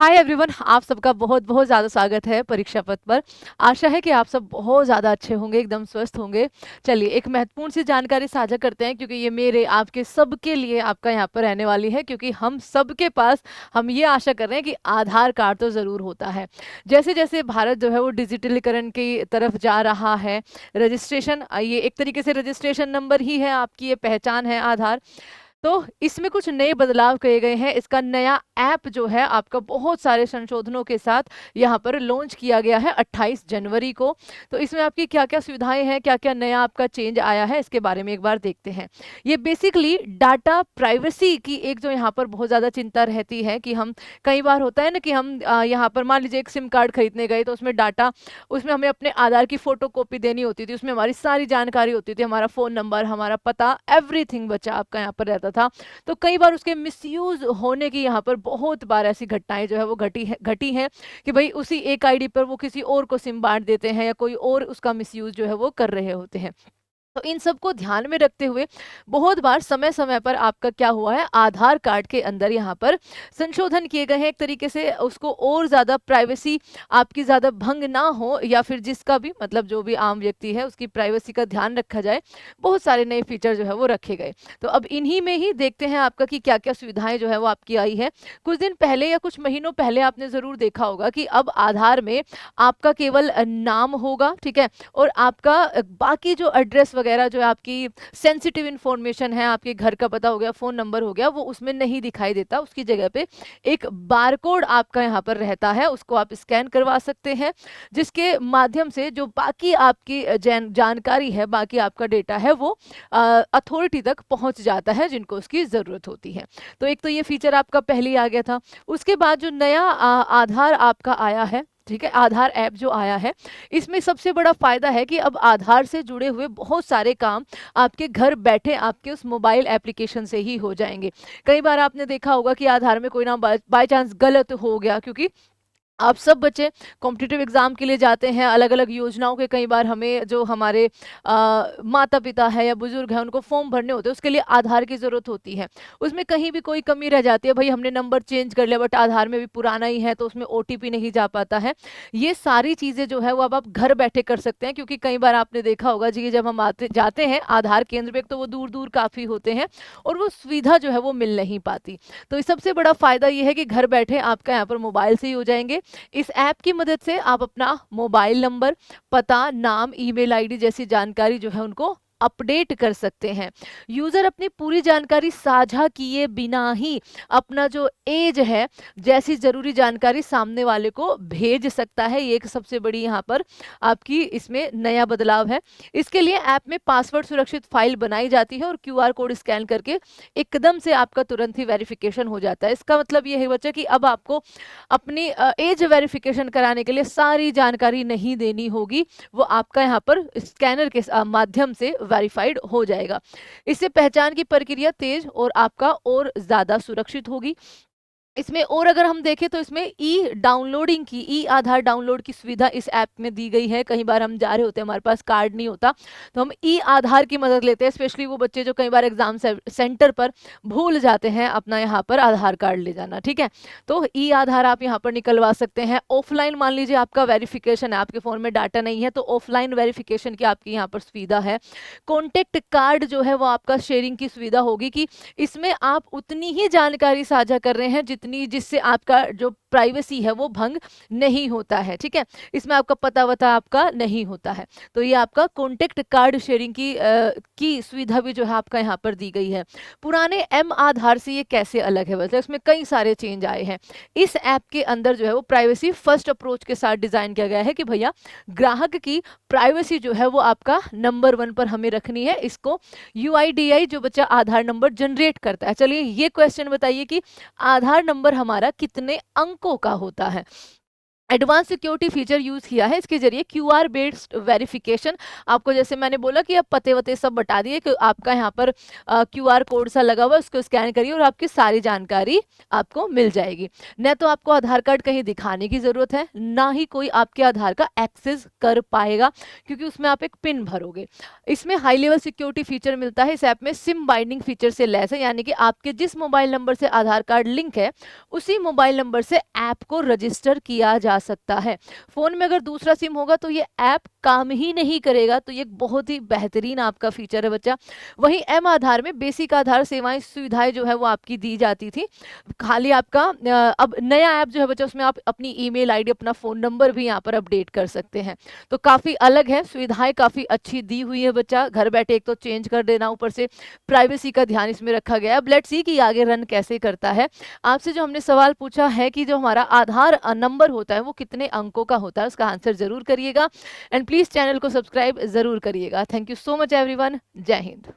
Hi everyone, आप सबका बहुत बहुत ज़्यादा स्वागत है परीक्षा पथ पर। आशा है कि आप सब बहुत ज़्यादा अच्छे होंगे, एकदम स्वस्थ होंगे। चलिए एक महत्वपूर्ण सी जानकारी साझा करते हैं, क्योंकि ये मेरे आपके सबके लिए आपका यहाँ पर रहने वाली है, क्योंकि हम सबके पास हम ये आशा कर रहे हैं कि आधार कार्ड तो ज़रूर होता है। जैसे जैसे भारत जो है वो डिजिटलीकरण की तरफ जा रहा है, रजिस्ट्रेशन ये एक तरीके से रजिस्ट्रेशन नंबर ही है, आपकी ये पहचान है आधार। तो इसमें कुछ नए बदलाव किए गए हैं। इसका नया ऐप जो है आपका बहुत सारे संशोधनों के साथ यहाँ पर लॉन्च किया गया है 28 जनवरी को। तो इसमें आपकी क्या-क्या सुविधाएँ हैं, क्या-क्या नया आपका चेंज आया है, इसके बारे में एक बार देखते हैं। ये बेसिकली डाटा प्राइवेसी की एक जो यहाँ पर बहुत ज़्यादा चिंता रहती है कि हम कई बार होता है ना कि हम यहाँ पर मान लीजिए एक सिम कार्ड खरीदने गए, तो उसमें डाटा उसमें हमें अपने आधार की फ़ोटोकॉपी देनी होती थी, उसमें हमारी सारी जानकारी होती थी, हमारा फ़ोन नंबर, हमारा पता, एवरीथिंग बच्चा आपका यहाँ पर रहता था। तो कई बार उसके मिसयूज़ होने की यहाँ पर बहुत बार ऐसी घटनाएँ जो है वो घटी हैं कि भई उसी एक आईडी पर वो किसी और को सिम बाँट देते हैं या कोई और उसका मिसयूज़ जो है वो कर रहे होते हैं। तो इन सब को ध्यान में रखते हुए बहुत बार समय-समय पर आपका क्या हुआ है, आधार कार्ड के अंदर यहाँ पर संशोधन किए गए हैं, एक तरीके से उसको और ज़्यादा प्राइवेसी आपकी ज़्यादा भंग ना हो, या फिर जिसका भी मतलब जो भी आम व्यक्ति है उसकी प्राइवेसी का ध्यान रखा जाए। बहुत सारे नए फीचर जो है वो रखे गए। तो अब इन्हीं में ही देखते हैं आपका कि क्या-क्या सुविधाएँ जो है वो आपकी आई है। कुछ दिन पहले या कुछ महीनों पहले आपने ज़रूर देखा होगा कि अब आधार में आपका केवल नाम होगा, ठीक है? और आपका बाकी जो एड्रेस वगैरह जो है, आपकी सेंसिटिव इन्फॉर्मेशन है, आपके घर का पता हो गया, फ़ोन नंबर हो गया, वो उसमें नहीं दिखाई देता। उसकी जगह पे एक बारकोड आपका यहाँ पर रहता है, उसको आप स्कैन करवा सकते हैं, जिसके माध्यम से जो बाकी आपकी जानकारी है, बाकी आपका डेटा है, वो अथॉरिटी तक पहुँच जाता है, जिनको उसकी ज़रूरत होती है। तो एक तो ये फीचर आपका पहले ही आ गया था। उसके बाद जो नया आधार आपका आया है, ठीक है, आधार ऐप जो आया है, इसमें सबसे बड़ा फ़ायदा है कि अब आधार से जुड़े हुए बहुत सारे काम आपके घर बैठे आपके उस मोबाइल एप्लीकेशन से ही हो जाएँगे। कई बार आपने देखा होगा कि आधार में कोई ना बाय चांस गलत हो गया, क्योंकि आप सब बच्चे कॉम्पिटिटिव एग्ज़ाम के लिए जाते हैं, अलग-अलग योजनाओं के कई बार हमें जो हमारे माता-पिता हैं या बुज़ुर्ग हैं, उनको फ़ॉर्म भरने होते हैं, उसके लिए आधार की ज़रूरत होती है। उसमें कहीं भी कोई कमी रह जाती है, भई हमने नंबर चेंज कर लिया बट आधार में भी पुराना ही है, तो उसमें ओटीपी नहीं जा पाता है। ये सारी चीज़ें जो है वो अब आप घर बैठे कर सकते हैं, क्योंकि कई बार आपने देखा होगा जी, जब हम आते जाते हैं आधार केंद्र पे, एक तो वो दूर-दूर काफ़ी होते हैं और वो सुविधा जो है वो मिल नहीं पाती। तो ये सबसे बड़ा फ़ायदा ये है कि घर बैठे आपका यहाँ पर मोबाइल से ही हो जाएँगे। इस ऐप की मदद से आप अपना मोबाइल नंबर, पता, नाम, ईमेल आईडी जैसी जानकारी जो है उनको अपडेट कर सकते हैं। यूज़र अपनी पूरी जानकारी साझा किए बिना ही अपना जो ऐज है, जैसी ज़रूरी जानकारी सामने वाले को भेज सकता है। ये एक सबसे बड़ी यहाँ पर आपकी इसमें नया बदलाव है। इसके लिए ऐप में पासवर्ड सुरक्षित फ़ाइल बनाई जाती है और क्यूआर कोड स्कैन करके एकदम से आपका तुरंत ही वेरिफ़िकेशन हो जाता है। इसका मतलब ये है बच्चा कि अब आपको अपनी एज वेरिफिकेशन कराने के लिए सारी जानकारी नहीं देनी होगी, वो आपका यहाँ पर स्कैनर के माध्यम से वेरिफाइड हो जाएगा। इससे पहचान की प्रक्रिया तेज और आपका और ज़्यादा सुरक्षित होगी। इसमें और अगर हम देखें तो इसमें ई आधार डाउनलोड की सुविधा इस ऐप में दी गई है। कई बार हम जा रहे होते हैं, हमारे पास कार्ड नहीं होता, तो हम ई आधार की मदद लेते हैं, स्पेशली वो बच्चे जो कई बार एग्जाम सेंटर पर भूल जाते हैं अपना यहाँ पर आधार कार्ड ले जाना, ठीक है। तो ई आधार आप यहाँ पर निकलवा सकते हैं। ऑफलाइन मान लीजिए आपका वेरिफिकेशन है, आपके फ़ोन में डाटा नहीं है, तो ऑफलाइन वेरिफिकेशन की आपकी यहाँ पर सुविधा है। कॉन्टेक्ट कार्ड जो है वो आपका शेयरिंग की सुविधा होगी कि इसमें आप उतनी ही जानकारी साझा कर रहे हैं जितनी जिससे आपका जो प्राइवेसी है वो भंग नहीं होता है, ठीक है। इसमें आपका पता-वता आपका नहीं होता है। तो ये आपका कॉन्टेक्ट कार्ड शेयरिंग की सुविधा भी जो है आपका यहाँ पर दी गई है। पुराने एम आधार से ये कैसे अलग है? मतलब इसमें कई सारे चेंज आए हैं। इस ऐप के अंदर जो है वो प्राइवेसी फर्स्ट अप्रोच के साथ डिज़ाइन किया गया है कि भैया ग्राहक की प्राइवेसी जो है वो आपका नंबर 1 पर हमें रखनी है। इसको यूआईडीआई जो बच्चा आधार नंबर जनरेट करता है। चलिए ये क्वेश्चन बताइए कि आधार नंबर हमारा कितने अंकों का होता है? एडवांस सिक्योरिटी फीचर यूज किया है, इसके जरिए क्यूआर बेस्ड वेरिफिकेशन। आपको जैसे मैंने बोला कि आप पते वते सब बता दिए कि आपका यहाँ पर क्यूआर कोड सा लगा हुआ है, उसको स्कैन करिए और आपकी सारी जानकारी आपको मिल जाएगी। न तो आपको आधार कार्ड कहीं दिखाने की जरूरत है, ना ही कोई आपके आधार का एक्सेस कर पाएगा, क्योंकि उसमें आप एक पिन भरोगे। इसमें हाई लेवल सिक्योरिटी फीचर मिलता है। इस ऐप में सिम बाइंडिंग फीचर से लैस है, यानी कि आपके जिस मोबाइल नंबर से आधार कार्ड लिंक है उसी मोबाइल नंबर से ऐप को रजिस्टर किया जा सकता है। फोन में अगर दूसरा सिम होगा तो ये ऐप काम ही नहीं करेगा। तो ये एक बहुत ही बेहतरीन आपका फीचर है बच्चा। वहीं एम आधार में बेसिक आधार सेवाएं सुविधाएं जो है वो आपकी दी जाती थी। खाली आपका अब नया ऐप जो है बच्चा, उसमें आप अपनी ईमेल आईडी, अपना फोन नंबर भी यहाँ पर अपडेट कर सकते हैं। तो काफी अलग है, सुविधाएं काफी अच्छी दी हुई है बच्चा। घर बैठे एक तो चेंज कर देना, ऊपर से प्राइवेसी का ध्यान इसमें रखा गया है। अब लेट्स सी कि आगे रन कैसे करता है। आपसे जो हमने सवाल पूछा है कि जो हमारा आधार नंबर होता है वो कितने अंकों का होता है, उसका आंसर जरूर करिएगा। एंड प्लीज चैनल को सब्सक्राइब जरूर करिएगा। Thank you so much everyone. जय हिंद।